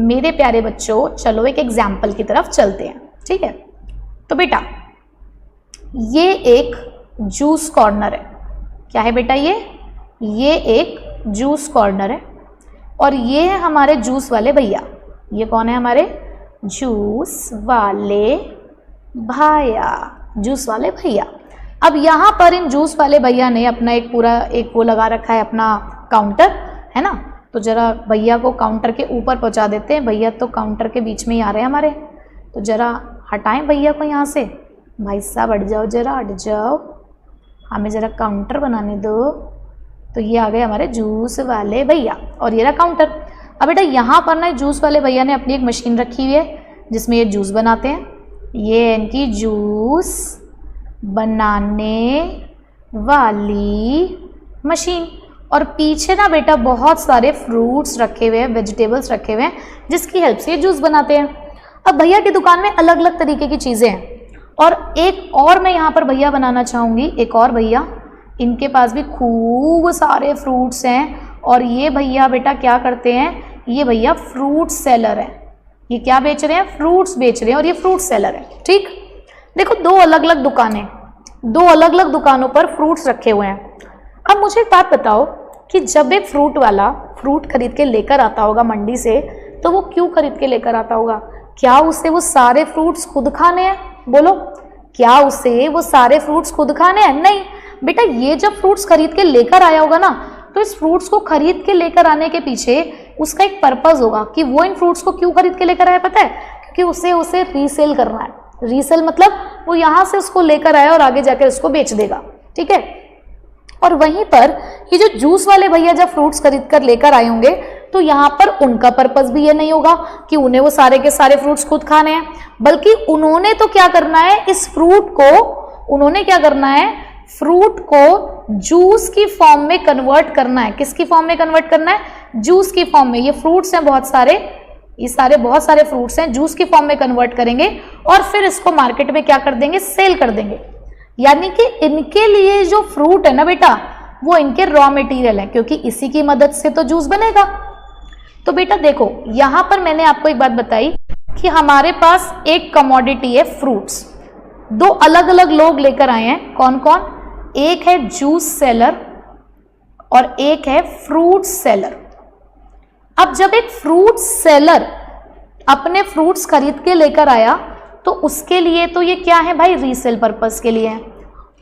मेरे प्यारे बच्चों चलो एक एग्जाम्पल की तरफ चलते हैं, ठीक है। तो बेटा ये एक जूस कॉर्नर है, क्या है बेटा ये एक जूस कॉर्नर है और ये है हमारे जूस वाले भैया। ये कौन है? हमारे जूस वाले भैया, जूस वाले भैया। अब यहाँ पर इन जूस वाले भैया ने अपना एक पूरा एक वो लगा रखा है अपना काउंटर, है ना। तो जरा भैया को काउंटर के ऊपर पहुँचा देते हैं, भैया तो काउंटर के बीच में ही आ रहे हैं हमारे, तो जरा हटाएं भैया को यहाँ से। भाई साहब हट जाओ, जरा हट जाओ, हमें ज़रा काउंटर बनाने दो। तो ये आ गए हमारे जूस वाले भैया और ये रहा काउंटर। अब बेटा यहाँ पर ना जूस वाले भैया ने अपनी एक मशीन रखी हुई है जिसमें ये जूस बनाते हैं। ये इनकी जूस बनाने वाली मशीन, और पीछे ना बेटा बहुत सारे फ्रूट्स रखे हुए हैं, वेजिटेबल्स रखे हुए हैं, जिसकी हेल्प से ये जूस बनाते हैं। अब भैया की दुकान में अलग अलग तरीके की चीज़ें हैं, और एक और मैं यहाँ पर भैया बनाना चाहूँगी, एक और भैया, इनके पास भी खूब सारे फ्रूट्स हैं। और ये भैया बेटा क्या करते हैं? ये भैया फ्रूट सेलर हैं। ये क्या बेच रहे हैं? फ्रूट्स बेच रहे हैं, और ये फ्रूट सेलर है, ठीक। देखो दो अलग अलग दुकानें, दो अलग अलग दुकानों पर फ्रूट्स रखे हुए हैं। अब मुझे एक बात बताओ कि जब एक फ्रूट वाला फ्रूट खरीद के लेकर आता होगा मंडी से, तो वो क्यों खरीद के लेकर आता होगा? क्या उसे वो सारे फ्रूट्स खुद खाने हैं? बोलो, क्या उसे वो सारे फ्रूट्स खुद खाने हैं? नहीं बेटा, ये जब फ्रूट्स खरीद के लेकर आया होगा ना, तो इस फ्रूट्स को खरीद के लेकर आने के पीछे उसका एक पर्पस होगा कि वो इन फ्रूट्स को क्यों खरीद के लेकर आया, पता है? क्योंकि उसे रीसेल करना है। रीसेल मतलब वो यहाँ से उसको लेकर आया और आगे जाकर उसको बेच देगा, ठीक है। और वहीं पर ये जो जूस वाले भैया जब फ्रूट्स खरीद कर लेकर आए होंगे, तो यहाँ पर उनका पर्पस भी ये नहीं होगा कि उन्हें वो सारे के सारे फ्रूट्स खुद खाने हैं, बल्कि उन्होंने तो क्या करना है, इस फ्रूट को उन्होंने क्या करना है, फ्रूट को जूस की फॉर्म में कन्वर्ट करना है। किसकी फॉर्म में कन्वर्ट करना है? जूस की फॉर्म में। ये फ्रूट्स हैं बहुत सारे, ये सारे बहुत सारे फ्रूट्स हैं, जूस की फॉर्म में कन्वर्ट करेंगे और फिर इसको मार्केट में क्या कर देंगे, सेल कर देंगे। यानी कि इनके लिए जो फ्रूट है ना बेटा, वो इनके रॉ मटेरियल है, क्योंकि इसी की मदद से तो जूस बनेगा। तो बेटा देखो, यहां पर मैंने आपको एक बात बताई कि हमारे पास एक कमोडिटी है फ्रूट्स, दो अलग अलग लोग लेकर आए हैं। कौन कौन? एक है जूस सेलर और एक है फ्रूट सेलर। अब जब एक फ्रूट सेलर अपने फ्रूट्स खरीद के लेकर आया, तो उसके लिए तो ये क्या है भाई, रीसेल पर्पस के लिए है।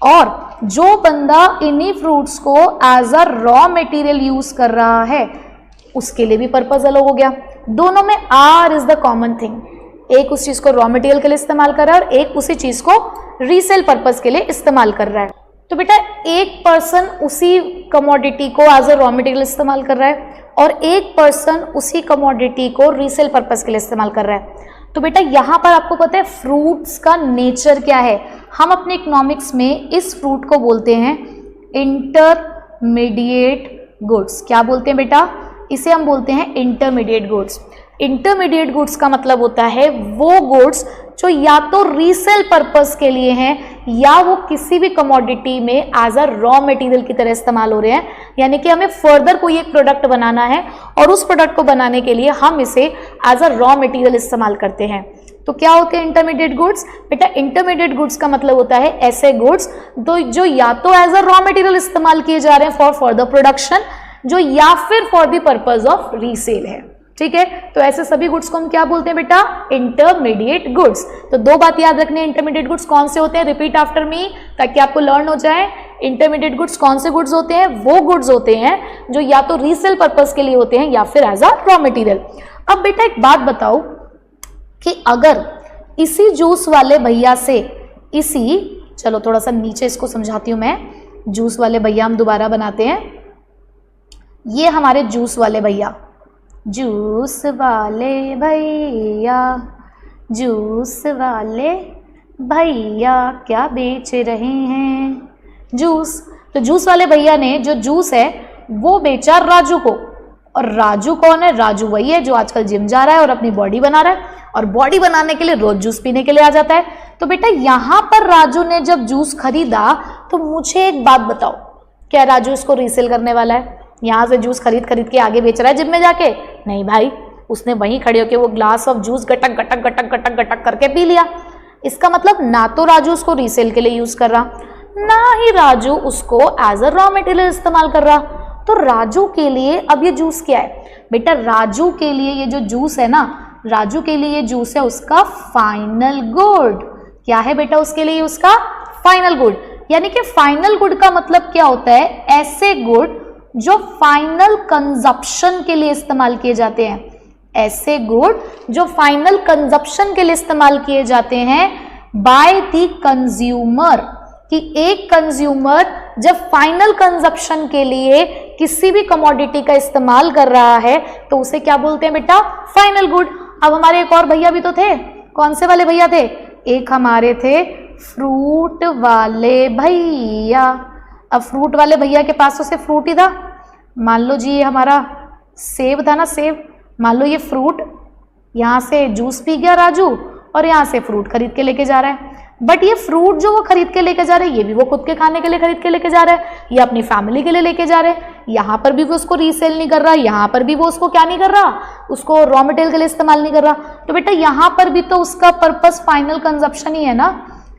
और जो बंदा इन्हीं फ्रूट्स को as a raw material use कर रहा है, उसके लिए भी पर्पस अलग हो गया। दोनों में R is the common thing. एक उस चीज को रॉ मटेरियल के लिए इस्तेमाल कर रहा है और एक उसी चीज को रीसेल पर्पस के लिए इस्तेमाल कर रहा है। तो बेटा एक पर्सन उसी कमोडिटी को एज अ रॉ मटेरियल इस्तेमाल कर रहा है और एक पर्सन उसी कमोडिटी को रीसेल पर्पस के लिए इस्तेमाल कर रहा है। तो बेटा यहाँ पर आपको पता है फ्रूट्स का नेचर क्या है। हम अपने इकोनॉमिक्स में इस फ्रूट को बोलते हैं इंटरमीडिएट गुड्स। क्या बोलते हैं बेटा? इसे हम बोलते हैं इंटरमीडिएट गुड्स। इंटरमीडिएट गुड्स का मतलब होता है वो गुड्स जो या तो रीसेल पर्पस के लिए हैं या वो किसी भी कमोडिटी में एज अ रॉ मटेरियल की तरह इस्तेमाल हो रहे हैं। यानी कि हमें फर्दर कोई एक प्रोडक्ट बनाना है और उस प्रोडक्ट को बनाने के लिए हम इसे एज अ रॉ मटेरियल इस्तेमाल करते हैं। तो क्या होते हैं इंटरमीडिएट गुड्स? बेटा इंटरमीडिएट गुड्स का मतलब होता है ऐसे गुड्स जो या तो एज अ रॉ मटेरियल इस्तेमाल किए जा रहे हैं फॉर फर्दर प्रोडक्शन, जो या फिर for the purpose of resale है। ठीक है, तो ऐसे सभी गुड्स को हम क्या बोलते हैं बेटा? Intermediate goods. तो दो बात याद रखनी है, इंटरमीडिएट गुड्स कौन से होते हैं, रिपीट आफ्टर मी ताकि आपको लर्न हो जाए। इंटरमीडिएट गुड्स कौन से गुड्स होते हैं? वो गुड्स होते हैं जो या तो रीसेल पर्पस के लिए होते हैं या फिर एज अ रॉ मटेरियल। अब बेटा एक बात बताओ कि अगर इसी जूस वाले भैया से चलो थोड़ा सा नीचे इसको समझाती हूं मैं। जूस वाले भैया हम दोबारा बनाते हैं। ये हमारे जूस वाले भैया, जूस वाले भैया, जूस वाले भैया क्या बेच रहे हैं? जूस। तो जूस वाले भैया ने जो जूस है वो बेचा राजू को। और राजू कौन है? राजू वही है जो आजकल जिम जा रहा है और अपनी बॉडी बना रहा है। और बॉडी बनाने के लिए रोज जूस पीने के लिए आ जाता है। तो बेटा यहाँ पर राजू ने जब जूस खरीदा तो मुझे एक बात बताओ, क्या राजू इसको रीसेल करने वाला है? यहाँ से जूस खरीद खरीद के आगे बेच रहा है जिम में जाके? नहीं भाई, उसने वहीं खड़े होके वो ग्लास ऑफ जूस गटक गटक गटक गटक गटक करके पी लिया। इसका मतलब ना तो राजू उसको रीसेल के लिए यूज कर रहा, ना ही राजू उसको एज अ रॉ मटेरियल इस्तेमाल कर रहा। तो राजू के लिए अब ये जूस क्या है बेटा? राजू के लिए ये जो जूस है ना, राजू के लिए ये जूस है उसका फाइनल गुड। क्या है बेटा उसके लिए उसका फाइनल गुड? यानी कि फाइनल गुड का मतलब क्या होता है? ऐसे गुड जो फाइनल कंजप्शन के लिए इस्तेमाल किए जाते हैं, ऐसे गुड जो फाइनल कंजप्शन के लिए इस्तेमाल किए जाते हैं बाय द कंज्यूमर। कि एक कंज्यूमर जब फाइनल कंजप्शन के लिए किसी भी कमोडिटी का इस्तेमाल कर रहा है तो उसे क्या बोलते हैं बेटा? Final good. अब हमारे एक और भैया भी तो थे, कौन से वाले भैया थे? एक हमारे थे फ्रूट वाले भैया। अब फ्रूट वाले भैया के पास तो सिर्फ फ्रूट ही था। मान लो जी ये हमारा सेब था ना, सेब, मान लो ये फ्रूट, यहाँ से जूस पी गया राजू और यहाँ से फ्रूट खरीद के लेके जा रहा है। बट ये फ्रूट जो वो खरीद के लेके जा रहे हैं ये भी वो खुद के खाने के लिए खरीद के लेके जा रहा है, ये अपनी फैमिली के लिए लेके जा रहे हैं। यहाँ पर भी वो उसको रीसेल नहीं कर रहा, यहाँ पर भी वो उसको क्या नहीं कर रहा, उसको रॉ मटेरियल के लिए इस्तेमाल नहीं कर रहा। तो बेटा यहाँ पर भी तो उसका पर्पस फाइनल कंजप्शन ही है ना,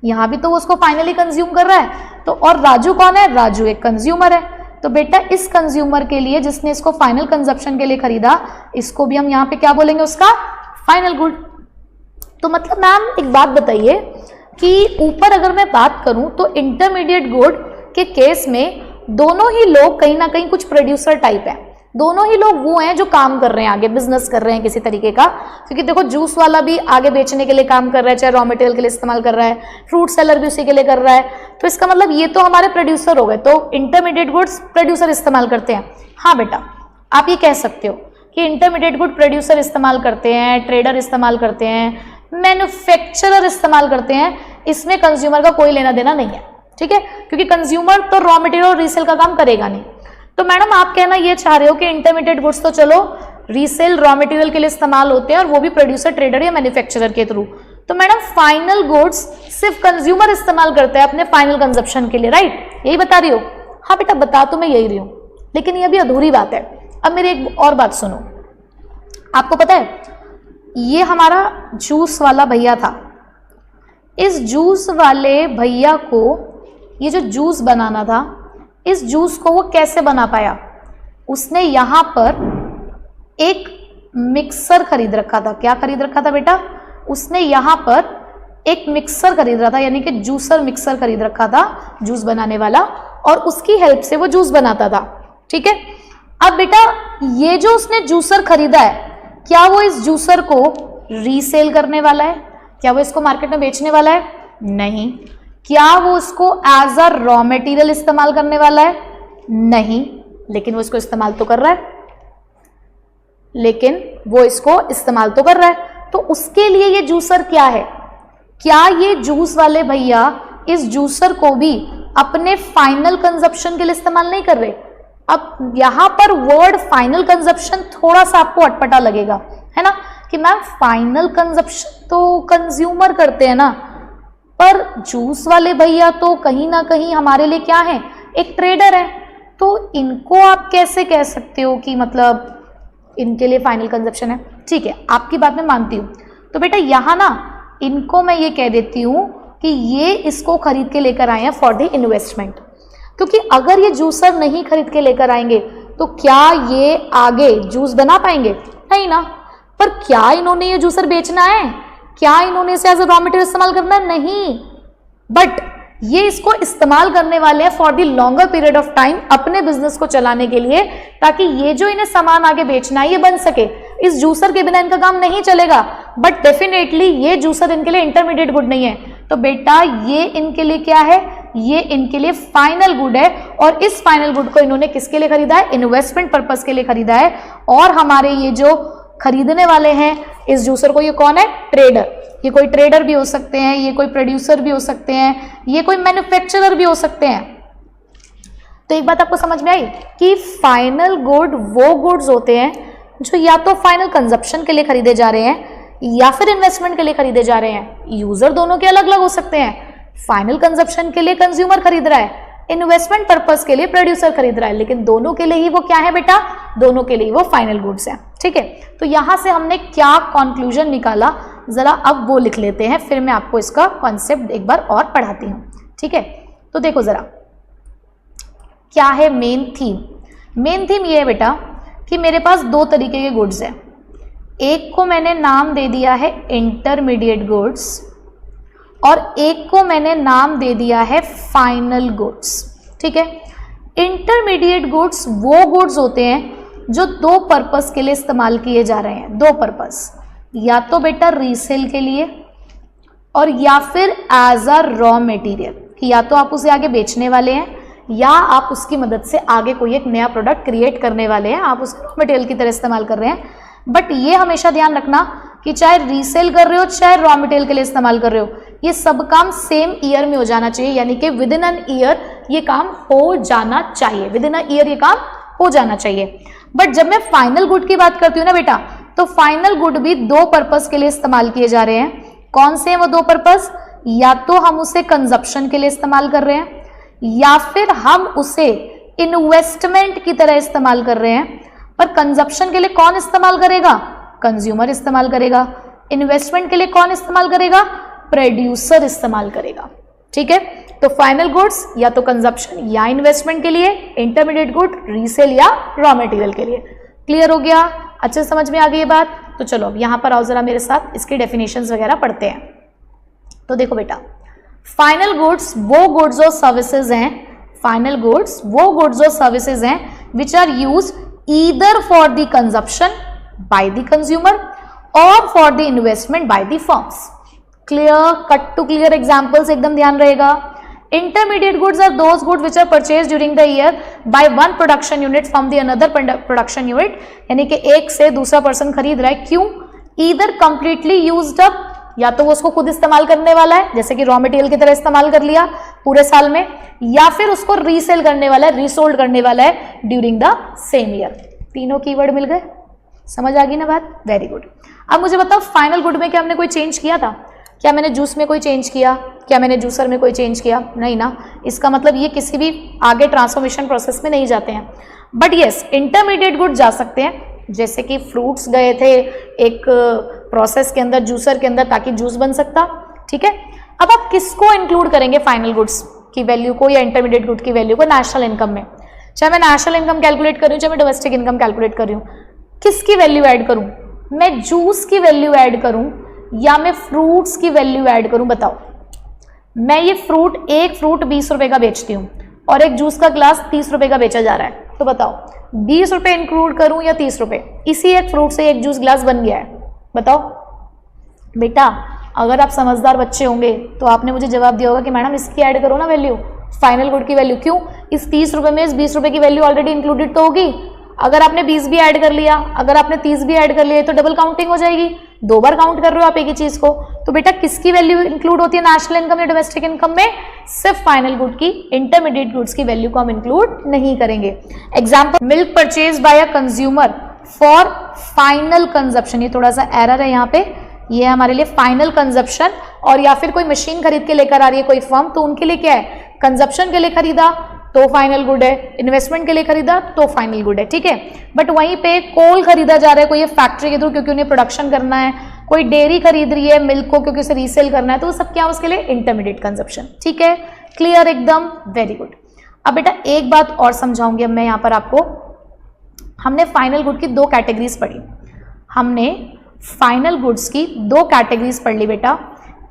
यहाँ भी तो वो उसको फाइनली कंज्यूम कर रहा है। तो और राजू कौन है? राजू एक कंज्यूमर है। तो बेटा इस कंज्यूमर के लिए जिसने इसको फाइनल कंजप्शन के लिए खरीदा, इसको भी हम यहाँ पे क्या बोलेंगे? उसका फाइनल गुड। तो मतलब मैम एक बात बताइए कि ऊपर अगर मैं बात करूं तो इंटरमीडिएट गुड के केस में दोनों ही लोग कहीं ना कहीं कुछ प्रोड्यूसर टाइप है, दोनों ही लोग वो हैं जो काम कर रहे हैं, आगे बिजनेस कर रहे हैं किसी तरीके का। क्योंकि देखो जूस वाला भी आगे बेचने के लिए काम कर रहा है, चाहे रॉ मटेरियल के लिए इस्तेमाल कर रहा है, फ्रूट सेलर भी उसी के लिए कर रहा है। तो इसका मतलब ये तो हमारे प्रोड्यूसर हो गए। तो इंटरमीडिएट गुड्स प्रोड्यूसर इस्तेमाल करते हैं। हाँ बेटा आप ये कह सकते हो कि इंटरमीडिएट गुड प्रोड्यूसर इस्तेमाल करते हैं, ट्रेडर इस्तेमाल करते हैं, मैन्युफैक्चरर इस्तेमाल करते हैं। इसमें कंज्यूमर का कोई लेना देना नहीं है, ठीक है, क्योंकि कंज्यूमर तो रॉ मटेरियल और रीसेल का काम करेगा नहीं। तो मैडम आप कहना ये चाह रहे हो कि इंटरमीडिएट गुड्स तो चलो रीसेल रॉ मटेरियल के लिए इस्तेमाल होते हैं और वो भी प्रोड्यूसर, ट्रेडर या मैन्युफैक्चरर के थ्रू। तो मैडम फाइनल गुड्स सिर्फ कंज्यूमर इस्तेमाल करता है अपने फाइनल कंजप्शन के लिए, राइट? यही बता रही हो? हाँ बेटा बता तो मैं यही रही हूँ, लेकिन ये भी अधूरी बात है। अब मेरी एक और बात सुनो, आपको पता है ये हमारा जूस वाला भैया था, इस जूस वाले भैया को ये जो जूस बनाना था, इस जूस को वो कैसे बना पाया? उसने यहाँ पर एक मिक्सर खरीद रखा था। क्या खरीद रखा था बेटा? उसने यहाँ पर एक मिक्सर खरीद रहा था, यानी कि जूसर मिक्सर खरीद रखा था, जूस बनाने वाला, और उसकी हेल्प से वो जूस बनाता था, ठीक है। अब बेटा ये जो उसने जूसर खरीदा है, क्या वो इस जूसर को रीसेल करने वाला है? क्या वो इसको मार्केट में बेचने वाला है? नहीं। क्या वो इसको एज अ रॉ मटेरियल इस्तेमाल करने वाला है? नहीं। लेकिन वो इसको इस्तेमाल तो कर रहा है, तो उसके लिए ये जूसर क्या है? क्या ये जूस वाले भैया इस जूसर को भी अपने फाइनल कंजप्शन के लिए इस्तेमाल नहीं कर रहे? अब यहां पर वर्ड फाइनल कंजप्शन थोड़ा सा आपको अटपटा लगेगा, है ना, कि मैम फाइनल कंजप्शन तो कंज्यूमर करते हैं ना, पर जूस वाले भैया तो कहीं ना कहीं हमारे लिए क्या है? एक ट्रेडर है। तो इनको आप कैसे कह सकते हो कि मतलब इनके लिए फाइनल कंजप्शन है? ठीक है, आपकी बात मैं मानती हूँ। तो बेटा यहाँ ना इनको मैं ये कह देती हूँ कि ये इसको खरीद के लेकर आए हैं फॉर द इन्वेस्टमेंट, क्योंकि अगर ये जूसर नहीं खरीद के लेकर आएंगे तो क्या ये आगे जूस बना पाएंगे? नहीं ना। पर क्या इन्होंने ये जूसर बेचना है? क्या इन्होंने इसे एज अ रॉ मटेरियल इस्तेमाल करना है? नहीं। बट ये इसको इस्तेमाल करने वाले हैं for the longer period of time, अपने बिजनेस को चलाने के लिए, ताकि ये जो इन्हें सामान आगे बेचना है ये बन सके। इस जूसर के बिना इनका काम नहीं चलेगा। बट डेफिनेटली ये जूसर इनके लिए इंटरमीडिएट गुड नहीं है। तो बेटा ये इनके लिए क्या है? ये इनके लिए फाइनल गुड है। और इस फाइनल गुड को इन्होंने किसके लिए खरीदा है? इन्वेस्टमेंट पर्पस के लिए खरीदा है। और हमारे ये जो खरीदने वाले हैं इस जूसर को, ये कौन है? ट्रेडर। ये कोई ट्रेडर भी हो सकते हैं, ये कोई प्रोड्यूसर भी हो सकते हैं, ये कोई मैन्युफैक्चरर भी हो सकते हैं। तो एक बात आपको समझ में आई कि फाइनल गुड वो गुड्स होते हैं जो या तो फाइनल कंजप्शन के लिए खरीदे जा रहे हैं या फिर इन्वेस्टमेंट के लिए खरीदे जा रहे हैं? यूजर दोनों के अलग अलग हो सकते हैं। फाइनल कंजप्शन के लिए कंज्यूमर खरीद रहा है, इन्वेस्टमेंट पर्पस के लिए प्रोड्यूसर खरीद रहा है, लेकिन दोनों के लिए ही वो क्या है बेटा? दोनों के लिए वो फाइनल गुड्स है। ठीक है, तो यहां से हमने क्या कंक्लूजन निकाला, जरा अब वो लिख लेते हैं, फिर मैं आपको इसका कॉन्सेप्ट एक बार और पढ़ाती हूं। ठीक है, तो देखो जरा क्या है मेन थीम। मेन थीम ये है बेटा कि मेरे पास दो तरीके के गुड्स हैं। एक को मैंने नाम दे दिया है इंटरमीडिएट गुड्स और एक को मैंने नाम दे दिया है फाइनल गुड्स। ठीक है, इंटरमीडिएट गुड्स वो गुड्स होते हैं जो दो पर्पस के लिए इस्तेमाल किए जा रहे हैं। दो पर्पस, या तो बेटा रीसेल के लिए और या फिर एज अ रॉ मटेरियल, कि या तो आप उसे आगे बेचने वाले हैं या आप उसकी मदद से आगे कोई एक नया प्रोडक्ट क्रिएट करने वाले हैं, आप उसे रॉ मटेरियल की तरह इस्तेमाल कर रहे हैं। बट ये हमेशा ध्यान रखना कि चाहे रीसेल कर रहे हो चाहे रॉ मटेरियल के लिए इस्तेमाल कर रहे हो, ये सब काम सेम ईयर में हो जाना चाहिए, यानी कि विद इन एन ईयर ये काम हो जाना चाहिए, विद इन अ ईयर ये काम हो जाना चाहिए। बट जब मैं फाइनल गुड की बात करती हूँ ना बेटा, तो फाइनल गुड भी दो पर्पस के लिए इस्तेमाल किए जा रहे हैं। कौन से हैं वो दो पर्पस? या तो हम उसे कंजप्शन के लिए इस्तेमाल कर रहे हैं या फिर हम उसे इन्वेस्टमेंट की तरह इस्तेमाल कर रहे हैं। पर कंजप्शन के लिए कौन इस्तेमाल करेगा? कंज्यूमर इस्तेमाल करेगा। इन्वेस्टमेंट के लिए कौन इस्तेमाल करेगा? प्रोड्यूसर इस्तेमाल करेगा। ठीक है, तो फाइनल गुड्स या तो कंजप्शन या इन्वेस्टमेंट के लिए, इंटरमीडिएट गुड रीसेल या रॉ मटेरियल के लिए। क्लियर हो गया? अच्छे से समझ में आ गई ये बात? तो चलो अब यहां पर आओ जरा मेरे साथ, इसकी डेफिनेशंस वगैरह पढ़ते हैं। तो देखो बेटा, फाइनल गुड्स वो गुड्स और सर्विसेज हैं, फाइनल गुड्स वो गुड्स और सर्विसेज हैं which are use either for the consumption by the consumer और for the investment by the firms. Clear? Cut to clear examples एकदम ध्यान रहेगा। Intermediate goods are those goods which are purchase during the year by one production unit from the another production unit, यानी कि एक से दूसरा person खरीद रहा है। क्यों? ईदर कंप्लीटली यूज्ड अप, या तो वो उसको खुद इस्तेमाल करने वाला है, जैसे कि रॉ मटेरियल की तरह इस्तेमाल कर लिया पूरे साल में, या फिर उसको रीसेल करने वाला है, रीसोल्ड करने वाला है ड्यूरिंग द सेम ईयर। तीनों कीवर्ड मिल गए? समझ आ गई ना बात? Very good. अब मुझे बताओ फाइनल गुड में क्या हमने कोई चेंज किया था? क्या मैंने जूस में कोई चेंज किया? क्या मैंने जूसर में कोई चेंज किया? नहीं ना। इसका मतलब ये किसी भी आगे ट्रांसफॉर्मेशन प्रोसेस में नहीं जाते हैं। बट यस, इंटरमीडिएट गुड जा सकते हैं, जैसे कि फ्रूट्स गए थे एक प्रोसेस के अंदर, जूसर के अंदर, ताकि जूस बन सकता। ठीक है, अब आप किसको इंक्लूड करेंगे फाइनल गुड्स की वैल्यू को या इंटरमीडिएट गुड की वैल्यू को? नेशनल इनकम में। चाहे मैं नेशनल इनकम कैलकुलेट कर रही हूँ, चाहे मैं डोमेस्टिक इनकम कैलकुलेट कर रही हूँ, किसकी वैल्यू ऐड करूँ? मैं जूस की वैल्यू ऐड करूँ या मैं फ्रूट्स की वैल्यू ऐड करूँ? बताओ। मैं ये फ्रूट, एक फ्रूट 20 रुपए का बेचती हूँ और एक जूस का ग्लास 30 रुपए का बेचा जा रहा है, तो बताओ 20 रुपए इंक्लूड करूँ या 30 रुपए? इसी एक फ्रूट से एक जूस ग्लास बन गया है, बताओ। बेटा अगर आप समझदार बच्चे होंगे तो आपने मुझे जवाब दिया होगा कि मैडम इसकी ऐड करो ना वैल्यू, फाइनल गुड की वैल्यू। क्यों? इस 30 रुपए में इस 20 रुपए की वैल्यू ऑलरेडी इंक्लूडेड तो होगी। अगर आपने 20 भी ऐड कर लिया, अगर आपने 30 भी ऐड कर लिया, तो डबल काउंटिंग हो जाएगी, दो बार काउंट कर रहे हो आप एक ही चीज को। तो बेटा किसकी वैल्यू इंक्लूड होती है नेशनल इनकम या डोमेस्टिक इनकम में? सिर्फ फाइनल गुड की। इंटरमीडिएट गुड्स की वैल्यू को हम इंक्लूड नहीं करेंगे। Example, milk purchase by a consumer for final consumption, ये थोड़ा सा एरर है यहाँ पे, ये है हमारे लिए फाइनल कंजप्शन। और या फिर कोई मशीन खरीद के लेकर आ रही है कोई फर्म, तो उनके लिए क्या है? कंजप्शन के लिए खरीदा तो फाइनल गुड है, इन्वेस्टमेंट के लिए खरीदा तो फाइनल गुड है। ठीक है, बट वहीं पे कोल खरीदा जा रहा है कोई फैक्ट्री के थ्रू, क्योंकि उन्हें प्रोडक्शन करना है, कोई डेयरी खरीद रही है मिल्क को क्योंकि उसे रीसेल करना है, तो वो सब क्या उसके लिए? Intermediate consumption. ठीक है, क्लियर एकदम? Very good. अब बेटा एक बात और समझाऊंगी अब मैं यहाँ पर आपको। हमने फाइनल गुड की दो कैटेगरीज पढ़ी, हमने फाइनल गुड्स की दो कैटेगरीज पढ़ ली बेटा।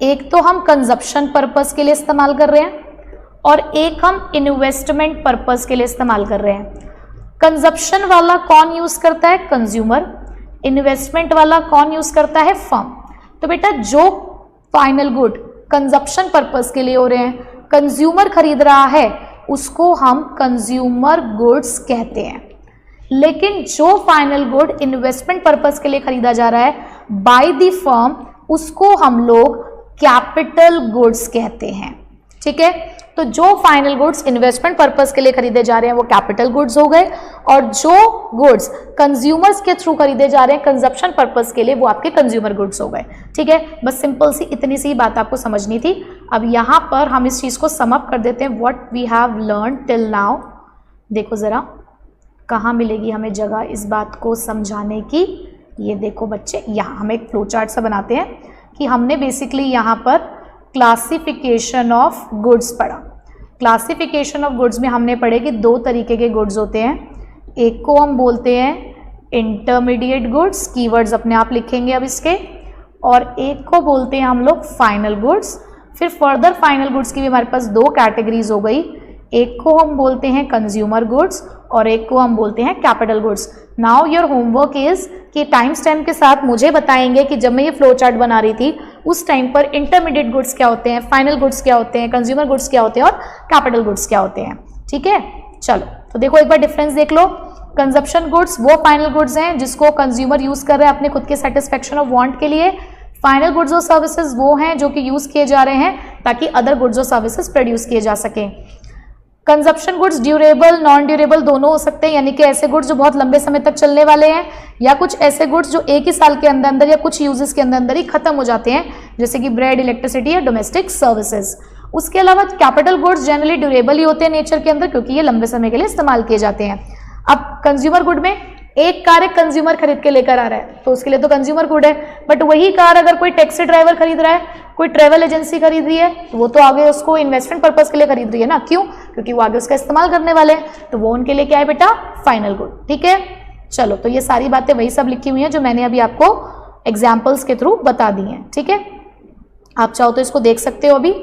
एक तो हम कंजप्शन पर्पस के लिए इस्तेमाल कर रहे हैं और एक हम इन्वेस्टमेंट पर्पस के लिए इस्तेमाल कर रहे हैं। कंजप्शन वाला कौन यूज करता है? कंज्यूमर। इन्वेस्टमेंट वाला कौन यूज करता है? फर्म। तो बेटा जो फाइनल गुड कंजप्शन पर्पस के लिए हो रहे हैं, कंज्यूमर खरीद रहा है, उसको हम कंज्यूमर गुड्स कहते हैं। लेकिन जो फाइनल गुड इन्वेस्टमेंट पर्पस के लिए खरीदा जा रहा है बाय द फर्म, उसको हम लोग कैपिटल गुड्स कहते हैं। ठीक है, तो जो फाइनल गुड्स इन्वेस्टमेंट पर्पस के लिए खरीदे जा रहे हैं वो कैपिटल गुड्स हो गए, और जो गुड्स कंज्यूमर्स के थ्रू खरीदे जा रहे हैं कंजप्शन पर्पस के लिए वो आपके कंज्यूमर गुड्स हो गए। ठीक है, बस सिंपल सी इतनी सी बात आपको समझनी थी। अब यहाँ पर हम इस चीज़ को सम अप कर देते हैं, what we have learn till now. देखो ज़रा कहाँ मिलेगी हमें जगह इस बात को समझाने की। ये देखो बच्चे, यहाँ हम एक फ्लो चार्ट सा बनाते हैं कि हमने बेसिकली यहाँ पर क्लासिफिकेशन ऑफ गुड्स पढ़ा। क्लासिफिकेशन ऑफ गुड्स में हमने पढ़े कि दो तरीके के गुड्स होते हैं। एक को हम बोलते हैं इंटरमीडिएट गुड्स, कीवर्ड्स अपने आप लिखेंगे अब इसके, और एक को बोलते हैं हम लोग फाइनल गुड्स। फिर फर्दर फाइनल गुड्स की भी हमारे पास दो कैटेगरीज हो गई, एक को हम बोलते हैं कंज्यूमर गुड्स और एक को हम बोलते हैं capital goods. Now your homework is कि टाइम स्टैम्प के साथ मुझे बताएंगे कि जब मैं ये फ्लो चार्ट बना रही थी उस टाइम पर इंटरमीडिएट गुड्स क्या होते हैं, फाइनल गुड्स क्या होते हैं, कंज्यूमर गुड्स क्या होते हैं और कैपिटल गुड्स क्या होते हैं। ठीक है, चलो तो देखो एक बार डिफरेंस देख लो। कंजप्शन गुड्स वो फाइनल गुड्स हैं जिसको कंज्यूमर यूज कर रहे हैं अपने खुद के सेटिस्फेक्शन ऑफ वांट के लिए। फाइनल गुड्स और सर्विसेज वो हैं जो कि यूज किए जा रहे हैं ताकि अदर गुड्स और सर्विसेज प्रोड्यूस किए जा सकें। Consumption goods durable non durable दोनों हो सकते हैं, यानी कि ऐसे गुड्स जो बहुत लंबे समय तक चलने वाले हैं, या कुछ ऐसे गुड्स जो एक ही साल के अंदर अंदर या कुछ यूजेस के अंदर अंदर ही खत्म हो जाते हैं, जैसे कि ब्रेड, इलेक्ट्रिसिटी या डोमेस्टिक सर्विसेज। उसके अलावा कैपिटल गुड्स जनरली ड्यूरेबल ही होते हैं नेचर के अंदर, क्योंकि ये लंबे समय के लिए इस्तेमाल किए जाते हैं। अब कंज्यूमर गुड में एक कार एक कंज्यूमर खरीद के लेकर आ रहा है तो उसके लिए तो कंज्यूमर गुड है, बट वही कार अगर कोई टैक्सी ड्राइवर खरीद रहा है, कोई ट्रेवल एजेंसी खरीद रही है, तो वो तो आगे उसको इन्वेस्टमेंट पर्पस के लिए खरीद रही है ना। क्यों? क्योंकि वो आगे उसका इस्तेमाल करने वाले हैं, तो वो उनके लिए क्या है बेटा, फाइनल गुड। ठीक है, चलो तो ये सारी बातें वही सब लिखी हुई हैं जो मैंने अभी आपको एग्जाम्पल्स के थ्रू बता दी हैं। ठीक है, आप चाहो तो इसको देख सकते हो अभी।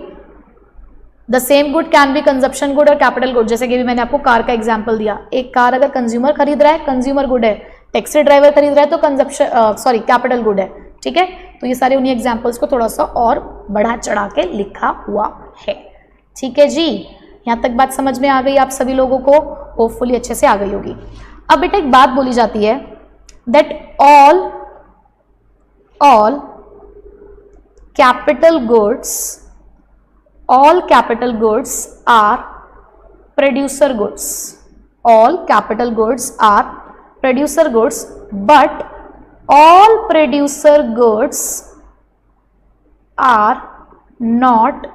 The same good can be consumption good और कैपिटल गुड, जैसे कि भी मैंने आपको कार का एग्जाम्पल दिया। एक कार अगर कंज्यूमर खरीद रहा है कंज्यूमर गुड है, टैक्सी ड्राइवर खरीद रहा है तो कंजप्शन कैपिटल गुड है। ठीक है, तो ये सारे उन्हीं एग्जाम्पल्स को थोड़ा सा और बढ़ा चढ़ा के लिखा हुआ है। ठीक है जी, यहाँ तक बात समझ में आ गई आप सभी लोगों को, होपफुली अच्छे से आ गई होगी। अब बेटा एक बात बोली जाती है that all capital goods are producer goods. All capital goods are producer goods, but all producer goods are not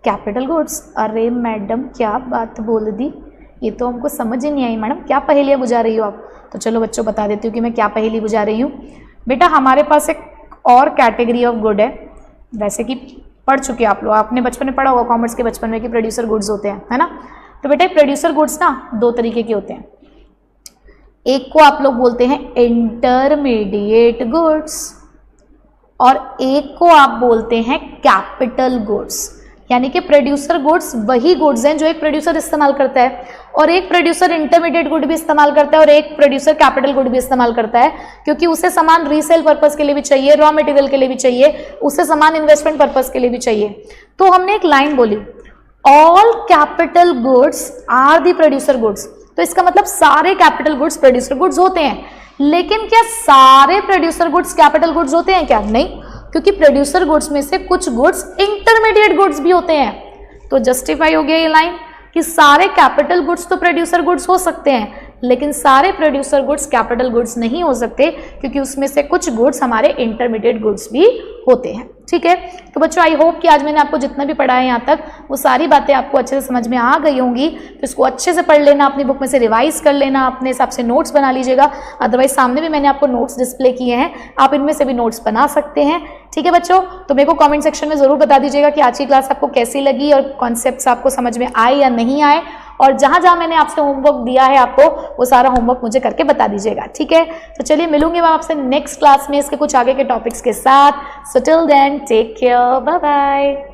capital goods। अरे मैडम क्या बात बोल दी, ये तो हमको समझ ही नहीं आई। मैडम क्या पहेलियाँ बुझा रही हो आप? तो चलो बच्चों बता देती हूँ कि मैं क्या पहेली बुझा रही हूँ। बेटा हमारे पास एक और कैटेगरी ऑफ गुड है, वैसे कि पढ़ चुके आप लोग, आपने बचपन में पढ़ा होगा कॉमर्स के बचपन में कि प्रोड्यूसर गुड्स होते हैं, है ना। तो बेटा प्रोड्यूसर गुड्स ना दो तरीके के होते हैं। एक को आप लोग बोलते हैं इंटरमीडिएट गुड्स और एक को आप बोलते हैं कैपिटल गुड्स। यानी कि प्रोड्यूसर गुड्स वही गुड्स हैं जो एक प्रोड्यूसर इस्तेमाल करता है, और एक प्रोड्यूसर इंटरमीडिएट गुड भी इस्तेमाल करता है और एक प्रोड्यूसर कैपिटल गुड भी इस्तेमाल करता है, क्योंकि उसे सामान रीसेल पर्पस के लिए भी चाहिए, रॉ मटेरियल के लिए भी चाहिए, उसे सामान इन्वेस्टमेंट पर्पस के लिए भी चाहिए। तो हमने एक लाइन बोली, all capital goods are the producer goods. तो इसका मतलब सारे कैपिटल गुड्स प्रोड्यूसर गुड्स होते हैं, लेकिन क्या सारे प्रोड्यूसर गुड्स कैपिटल गुड्स होते हैं क्या? नहीं, क्योंकि प्रोड्यूसर गुड्स में से कुछ गुड्स इंटरमीडिएट गुड्स भी होते हैं। तो जस्टिफाई हो गया ये लाइन कि सारे कैपिटल गुड्स तो प्रोड्यूसर गुड्स हो सकते हैं, लेकिन सारे प्रोड्यूसर गुड्स कैपिटल गुड्स नहीं हो सकते, क्योंकि उसमें से कुछ गुड्स हमारे इंटरमीडिएट गुड्स भी होते हैं। ठीक है, तो बच्चों आई होप कि आज मैंने आपको जितना भी पढ़ा है यहाँ तक वो सारी बातें आपको अच्छे से समझ में आ गई होंगी। तो इसको अच्छे से पढ़ लेना, अपनी बुक में से रिवाइज कर लेना, अपने हिसाब से नोट्स बना लीजिएगा। अदरवाइज सामने भी मैंने आपको नोट्स डिस्प्ले किए हैं, आप इनमें से भी नोट्स बना सकते हैं। ठीक है बच्चों, तो मेरे को कमेंट सेक्शन में जरूर बता दीजिएगा कि आज की क्लास आपको कैसी लगी और कॉन्सेप्ट्स आपको समझ में आए या नहीं आए, और जहां जहां मैंने आपसे होमवर्क दिया है आपको वो सारा होमवर्क मुझे करके बता दीजिएगा। ठीक है, तो चलिए मिलूंगी मैं आपसे नेक्स्ट क्लास में इसके कुछ आगे के टॉपिक्स के साथ। So till then take care, bye bye.